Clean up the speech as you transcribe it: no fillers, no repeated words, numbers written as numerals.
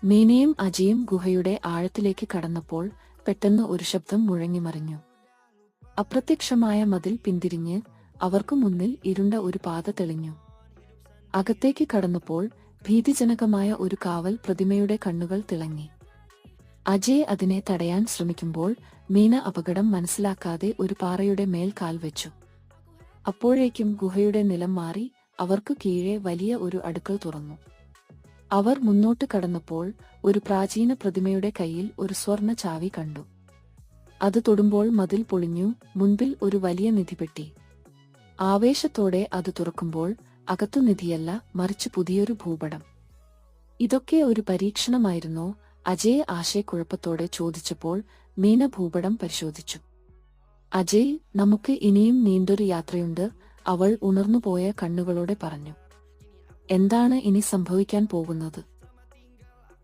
മീനയും അജയും ഗുഹയുടെ ആഴത്തിലേക്ക് കടന്നപ്പോൾ പെട്ടെന്ന് ഒരു ശബ്ദം മുഴങ്ങിമറിഞ്ഞു. അപ്രത്യക്ഷമായ മതിൽ പിന്തിരിഞ്ഞ് അവർക്കു മുന്നിൽ ഇരുണ്ട ഒരു പാത തെളിഞ്ഞു. അകത്തേക്ക് കടന്നപ്പോൾ ഭീതിജനകമായ ഒരു കാവൽ പ്രതിമയുടെ കണ്ണുകൾ തിളങ്ങി. അജയ് അതിനെ തടയാൻ ശ്രമിക്കുമ്പോൾ മീന അപകടം മനസ്സിലാക്കാതെ ഒരു പാറയുടെ മേൽ കാൽ വെച്ചു. അപ്പോഴേക്കും ഗുഹയുടെ നിലം മാറി അവർക്കു കീഴെ വലിയ ഒരു അടുക്കൾ തുറന്നു. അവർ മുന്നോട്ട് കടന്നപ്പോൾ ഒരു പ്രാചീന പ്രതിമയുടെ കയ്യിൽ ഒരു സ്വർണ്ണ ചാവി കണ്ടു. അത് തൊടുമ്പോൾ മതിൽ പൊളിഞ്ഞു. മുൻപിൽ ഒരു വലിയ നിധിപ്പെട്ടി. ആവേശത്തോടെ അത് തുറക്കുമ്പോൾ അകത്തു നിധിയല്ല, മറിച്ച് പുതിയൊരു ഭൂപടം. ഇതൊക്കെ ഒരു പരീക്ഷണമായിരുന്നോ? അജയ് ആശയക്കുഴപ്പത്തോടെ ചോദിച്ചപ്പോൾ മീന ഭൂപടം പരിശോധിച്ചു. അജയ്, നമുക്ക് ഇനിയും നീണ്ടൊരു യാത്രയുണ്ട്, അവൾ ഉണർന്നുപോയ കണ്ണുകളോടെ പറഞ്ഞു. എന്താണ് ഇനി സംഭവിക്കാൻ പോകുന്നത്?